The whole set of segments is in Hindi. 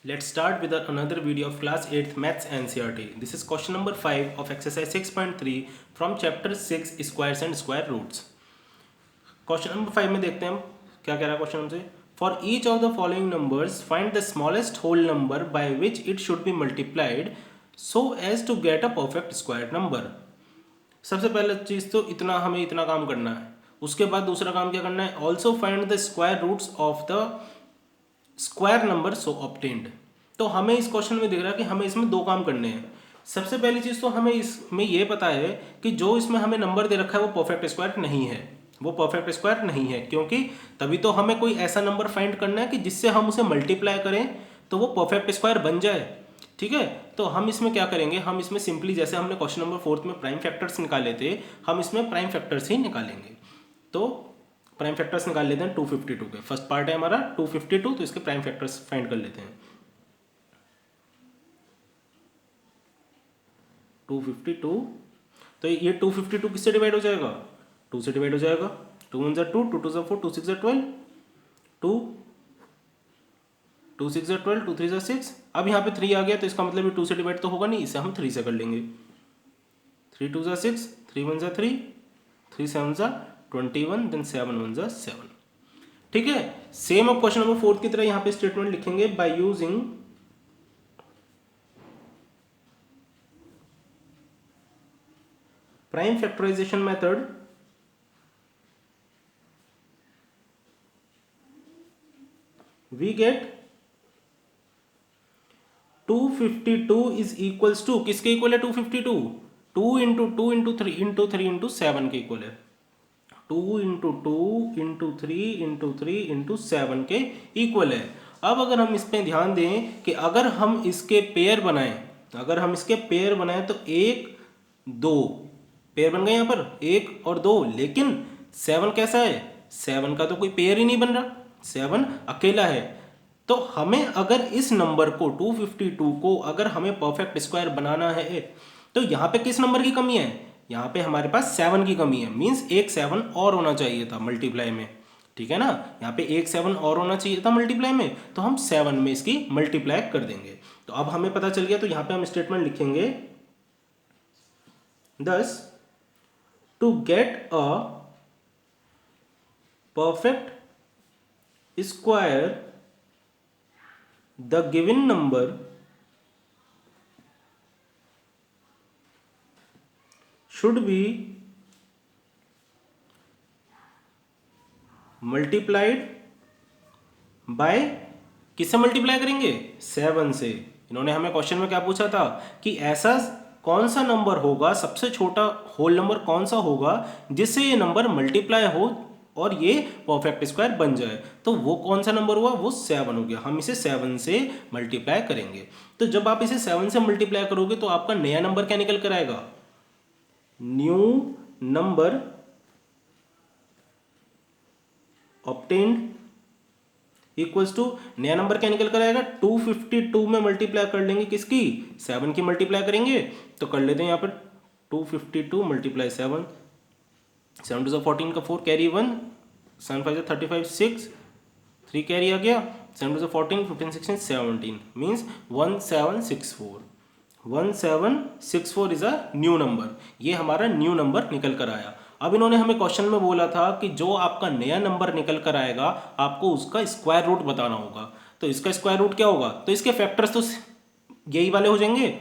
Let's start with another video of class 8th maths NCERT. This is question number 5 of exercise 6.3 from chapter 6 squares and square roots. Question number 5 में देखते हैं हम क्या कह रहा है क्वेश्चन हमसे. For each of the following numbers find the smallest whole number by which it should be multiplied so as to get a perfect square number. सबसे पहले चीज़ तो हमें इतना काम करना है. उसके बाद दूसरा काम क्या करना है, also find the square roots of the square number so obtained. तो हमें इस क्वेश्चन में दिख रहा है कि हमें इसमें दो काम करने हैं. सबसे पहली चीज़ तो हमें इसमें ये पता है कि जो इसमें हमें नंबर दे रखा है वो परफेक्ट स्क्वायर नहीं है. वो परफेक्ट स्क्वायर नहीं है क्योंकि तभी तो हमें कोई ऐसा नंबर फाइंड करना है कि जिससे हम उसे मल्टीप्लाई करें तो वो परफेक्ट स्क्वायर बन जाए. ठीक है, तो हम इसमें क्या करेंगे, हम इसमें सिंपली जैसे हमने क्वेश्चन नंबर 4 में प्राइम फैक्टर्स निकाले थे, हम इसमें प्राइम फैक्टर्स ही निकालेंगे. तो प्राइम फैक्टर्स निकाल लेते हैं 252 के. फर्स्ट पार्ट है हमारा 252, तो इसके प्राइम फैक्टर्स फाइंड कर लेते हैं. 252, तो ये 252 किससे डिवाइड हो जाएगा, 2 से डिवाइड हो जाएगा. 2 1 2, 2 2 4, 2 6 12, 2 2 6 12, 2 3 6. अब यहाँ पे 3 आ गया तो इसका मतलब ये 2 से डिवाइड तो होगा नहीं, इसे हम 3 से कर लेंगे. 3 2 6, 3 1 3, 3 7 21, देन 7 1 7. ठीक है, सेम अब क्वेश्चन नंबर 4 की तरह यहाँ पे स्टेटमेंट लिखेंगे by using prime factorization method we get 252 is equals to, किसके इक्वल है 252, 2 इंटू 2 इंटू 3 इंटू 3 इंटू 7 के इक्वल है. 2 इंटू 2 इंटू 3 इंटू 3 इंटू 7 के इक्वल है. अब अगर हम इस पर ध्यान दें कि अगर हम इसके पेयर बनाएं, तो 1 2 पेयर बन गए यहाँ पर 1 और 2. लेकिन 7 कैसा है, 7 का तो कोई पेयर ही नहीं बन रहा, 7 अकेला है. तो हमें अगर इस नंबर को 252 को अगर हमें परफेक्ट स्क्वायर बनाना है तो यहाँ पे किस नंबर की कमी है, यहाँ पे हमारे पास 7 की कमी है. मीन्स एक 7 और होना चाहिए था मल्टीप्लाई में. ठीक है ना, यहाँ पे एक 7 और होना चाहिए था मल्टीप्लाई में, तो हम 7 में इसकी मल्टीप्लाई कर देंगे. तो अब हमें पता चल गया, तो यहाँ पे हम स्टेटमेंट लिखेंगे thus to get a perfect square the given number should be multiplied by, किससे मल्टीप्लाई करेंगे, 7 से. इन्होंने हमें क्वेश्चन में क्या पूछा था कि ऐसा कौन सा नंबर होगा, सबसे छोटा होल नंबर कौन सा होगा जिससे ये नंबर मल्टीप्लाई हो और ये परफेक्ट स्क्वायर बन जाए. तो वो कौन सा नंबर हुआ, वो 7 हो गया. हम इसे 7 से मल्टीप्लाई करेंगे. तो जब आप इसे 7 से मल्टीप्लाई करोगे तो आपका नया नंबर क्या निकल कर आएगा, new number obtained equals to, नया नंबर क्या निकल कर आएगा, 252 में मल्टीप्लाई कर लेंगे किसकी, 7 की मल्टीप्लाई करेंगे. तो कर लेते हैं यहाँ पर 252 मल्टीप्लाई 7, 7 2 14 का 4 कैरी 1, 7 5 35 6, 3 कैरी आ गया, 7 2 14, 15 16 17, means 1764. 1764 is a new number. ये हमारा न्यू नंबर निकल कर आया. अब इन्होंने हमें क्वेश्चन में बोला था कि जो आपका नया नंबर निकल कर आएगा आपको उसका स्क्वायर रूट बताना होगा. तो इसका स्क्वायर रूट क्या होगा, तो इसके फैक्टर्स तो यही वाले हो जाएंगे.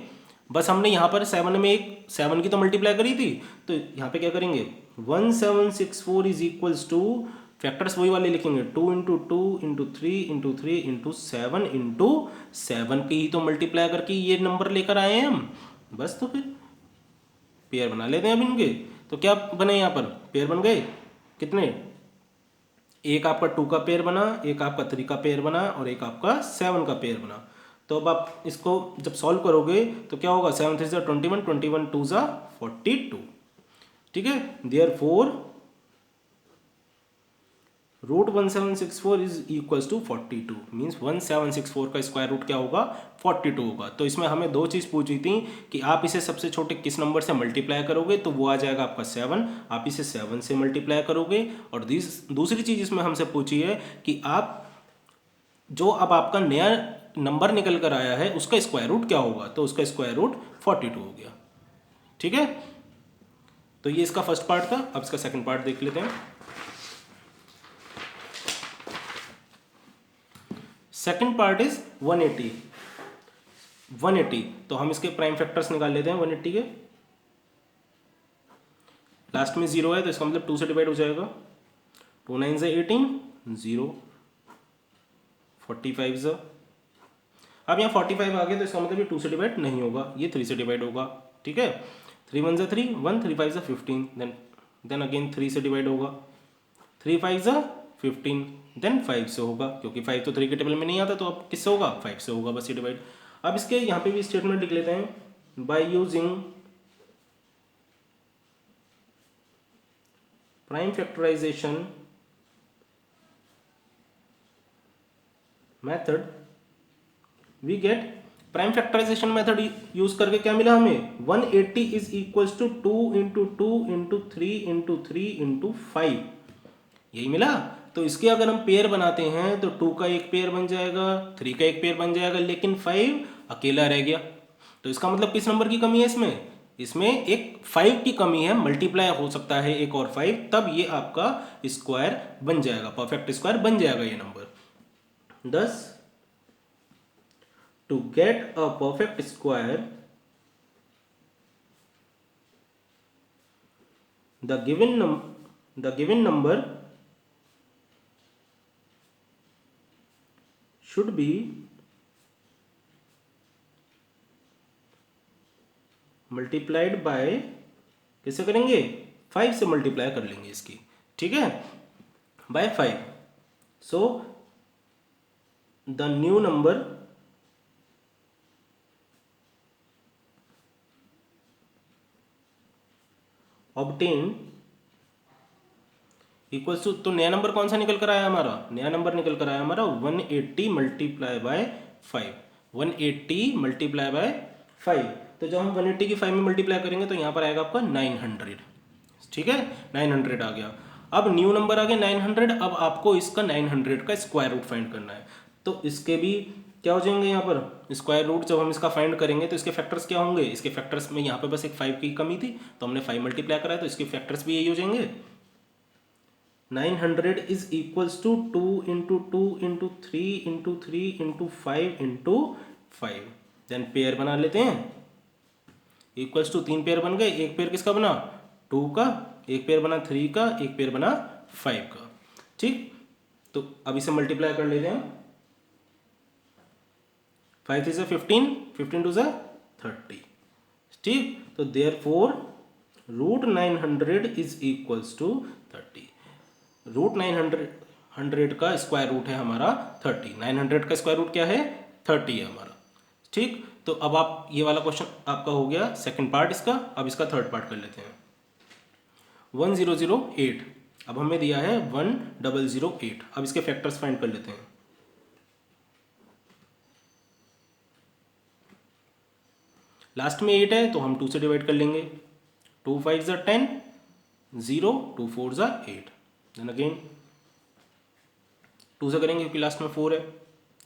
बस हमने यहाँ पर 7 में एक 7 की तो मल्टीप्लाई करी थी, तो यहाँ पे क्या करेंगे, 1764 इज इक्वल्स टू, फैक्टर्स वही वाले लिखेंगे, 2 into 2 into 3 into 3 into 7 into 7 की ही तो मल्टीप्लाई करके ये नंबर लेकर आए हैं हम. बस तो फिर पेयर बना लेते हैं अब इनके. तो क्या बने, यहाँ पर पेयर बन गए कितने, एक आपका 2 का पेयर बना, एक आपका 3 का पेयर बना और एक आपका 7 का पेयर बना. तो अब आप इसको जब सॉल्व करोगे तो क्या होगा, 7 3 21, 21 2 42. ठीक है, therefore root 1764 is equals to 42. Means 1764 का स्क्वायर रूट क्या होगा, 42 होगा. तो इसमें हमें दो चीज़ पूछी थी कि आप इसे सबसे छोटे किस नंबर से मल्टीप्लाई करोगे, तो वो आ जाएगा आपका 7. आप इसे 7 से मल्टीप्लाई करोगे. और दूसरी चीज़ इसमें हमसे पूछी है कि आप जो अब आपका नया नंबर निकल कर आया है उसका स्क्वायर रूट क्या होगा, तो उसका स्क्वायर रूट 42 हो गया। ठीक है, तो ये इसका फर्स्ट पार्ट था। अब इसका सेकंड पार्ट देख लेते हैं। Second part is 180। 180 तो हम इसके प्राइम फैक्टर्स निकाल लेते हैं 180 के। लास्ट में 0 है तो इसका मतलब 2 से डिवाइड हो जाएगा। 2 9 से 18, 0, 45 से, अब यहाँ 45 आ गया तो इसका मतलब ये 2 से डिवाइड नहीं होगा, ये 3 से डिवाइड होगा। ठीक है, 3 1 से 3, 1, 3 5 से 15, देन अगेन 3 से डिवाइड होगा, 3 5 से 15, देन 5 से होगा, क्योंकि 5 तो 3 के टेबल में नहीं आता, तो अब किससे होगा, 5 से होगा, बस ये डिवाइड। अब इसके यहाँ पे भी स्टेटमेंट लिख लेते हैं, by using prime factorization method we get, prime factorization method use करके क्या मिला हमें, 180 is equals to 2 into 2 into 3 into 3 into 5, यही मिला। तो इसके अगर हम पेयर बनाते हैं तो 2 का एक पेयर बन जाएगा, 3 का एक पेयर बन जाएगा, लेकिन 5 अकेला रह गया। तो इसका मतलब किस नंबर की कमी है इसमें, इसमें एक 5 की कमी है, मल्टीप्लाई हो सकता है एक और 5, तब ये आपका स्क्वायर बन जाएगा, परफेक्ट स्क्वायर बन जाएगा ये number. Thus, to get a perfect square, the given number should be multiplied by, कैसे करेंगे, 5 से मल्टीप्लाई कर लेंगे इसकी, ठीक है, by 5. So the new number obtained equals to, तो नया नंबर कौन सा निकल कर आया हमारा, नया नंबर निकल कर आया हमारा 180 मल्टीप्लाई बाय 5, 180 मल्टीप्लाई बाय 5। तो जब हम 180 की 5 में मल्टीप्लाई करेंगे तो यहाँ पर आएगा आपका 900, ठीक है, 900 आ गया। अब न्यू नंबर आ गया 900, अब आपको इसका 900 का स्क्वायर रूट फाइंड करना है। तो इसके भी क्या हो जाएंगे यहाँ पर स्क्वायर रूट, जब हम इसका फाइंड करेंगे तो इसके फैक्टर्स क्या होंगे, इसके फैक्टर्स में यहाँ पे बस एक 5 की कमी थी तो हमने 5 मल्टीप्लाई कराया, तो इसके फैक्टर्स भी यही हो जाएंगे। 900 is equals to 2 into 2 into 3 into 3 into 5 into 5, then pair बना लेते हैं, इक्वल्स टू 3 पेयर बन गए, एक पेयर किसका बना 2 का, एक पेयर बना 3 का, एक पेयर बना 5 का, ठीक। तो अब इसे मल्टीप्लाई कर लेते हैं, 5 3 से 15, 15 2 से 30, ठीक। तो therefore root 900 is equals to 30, root 900 का स्क्वायर रूट है हमारा 30, 900 का स्क्वायर रूट क्या है 30 है हमारा, ठीक। तो अब आप ये वाला क्वेश्चन आपका हो गया सेकंड पार्ट इसका। अब इसका थर्ड पार्ट कर लेते हैं। 1008, अब हमें दिया है 1008, अब इसके फैक्टर्स फाइंड कर लेते हैं। लास्ट में 8 है तो हम 2 से डिवाइड कर लेंगे, 2 5 ज़ा 10, 0, 2 4 ज़ा 8, देन अगेन 2 से करेंगे क्योंकि लास्ट में 4 है,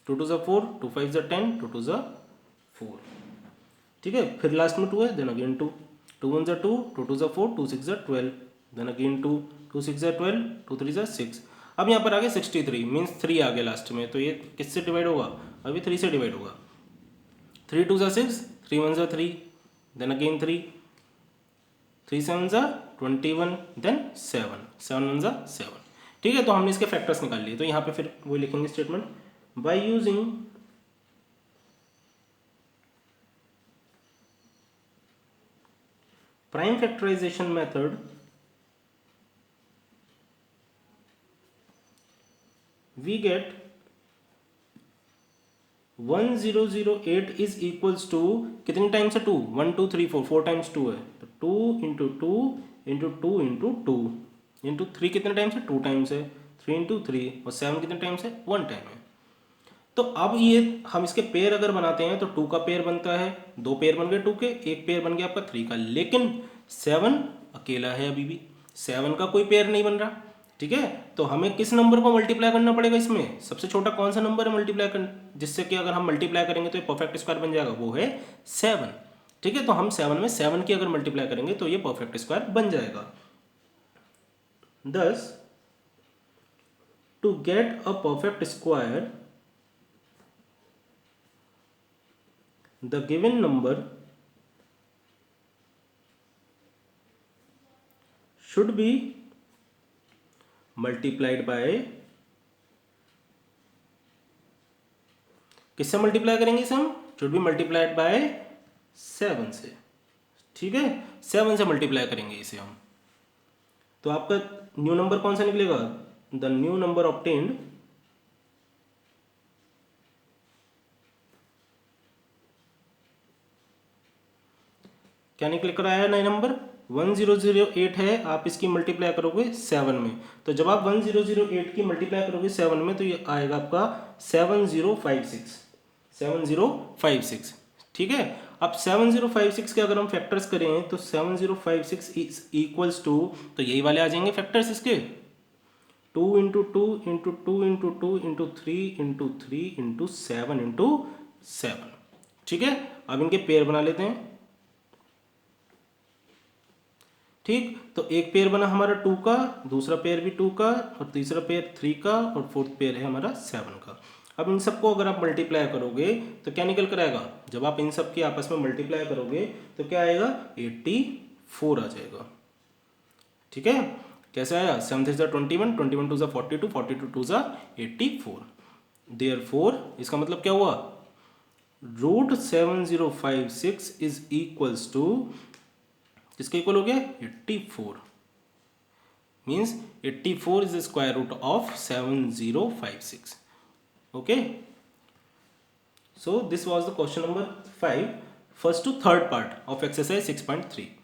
2 2 ज़ा 4, 2 5 ज़ा 10, 2 2 ज़ा 4, ठीक है। फिर लास्ट में 2 है, देन अगेन 2, 2 1 ज़ा 2, 2 2 ज़ा 4, 2 6 ज़ा 12, देन अगेन 2, 2 6 ज़ा 12, 2 3 ज़ा 6। अब यहाँ पर आ गया 63 मीन्स 3 आ गया लास्ट में, तो ये किससे डिवाइड होगा, अभी 3 से डिवाइड होगा, 3 2 ज़ा 6, 3 1 ज़ा 3, देन अगेन 3, 3 7 ज़ा 21, देन 7, 7 1 ज़ा 7, ठीक है। तो हमने इसके फैक्टर्स निकाल लिए, तो यहाँ पे फिर वो लिखेंगे statement, by using prime factorization method we get 1008 is equals to कितने टाइम्स है 2, 1 2 3 4, 4 टाइम्स 2 है, तो 2 इंटू 2 इंटू 2 इंटू 2 इंटू 3 कितने टाइम्स है 2 टाइम्स है, 3 इंटू 3, और 7 कितने टाइम्स है 1 टाइम है। तो अब ये हम इसके पेयर अगर बनाते हैं तो 2 का पेयर बनता है, 2 पेयर बन गए 2 के, एक पेयर बन गया आपका 3 का, लेकिन 7 अकेला है, अभी भी 7 का कोई पेयर नहीं बन रहा, ठीक है, तो हमें किस नंबर को मल्टीप्लाई करना पड़ेगा इसमें, सबसे छोटा कौन सा नंबर है मल्टीप्लाई कर, जिससे कि अगर हम मल्टीप्लाई करेंगे तो ये परफेक्ट स्क्वायर बन जाएगा, वो है 7। ठीक है, तो हम 7 में 7 की अगर मल्टीप्लाई करेंगे तो ये परफेक्ट स्क्वायर बन जाएगा। Thus, to get a perfect square, the given number should be multiplied by, किससे मल्टीप्लाई करेंगे इसे हम, शुड बी मल्टीप्लाइड बाय 7 से। ठीक है, 7 से मल्टीप्लाई करेंगे इसे हम, तो आपका न्यू नंबर कौन सा निकलेगा, द न्यू नंबर ऑब्टेन्ड क्या निकल कर आया नया नंबर 1008 है। आप इसकी मल्टीप्लाई करोगे 7 में, तो जब आप 1008 की मल्टीप्लाई करोगे 7 में तो ये आएगा आपका 7056। ठीक है, अब 7056 के अगर हम फैक्टर्स करें तो 7056 इज इक्वल्स टू, तो यही वाले आ जाएंगे फैक्टर्स इसके, 2 into 2 into 2 into 2 into 3 into 3 into 7 into 7। ठीक है, अब इनके पेयर बना लेते हैं। ठीक, तो एक पेयर बना हमारा 2 का, दूसरा पेयर भी 2 का, और तीसरा पेयर 3 का, और फोर्थ पेयर है हमारा 7 का। अब इन सबको अगर आप मल्टीप्लाई करोगे तो क्या निकल कर आएगा, जब आप इन सब की आपस में मल्टीप्लाई करोगे तो क्या आएगा 84 आ जाएगा। ठीक है, कैसे आया, 7 3 21, 21 2 42, 42 2 84। देयरफॉर इसका मतलब क्या हुआ, √7056 इज इक्वल्स टू, किसके इक्वल हो गया 84, means 84 is the square root of 7056। Okay, so this was the question number 5, first to third part of exercise 6.3.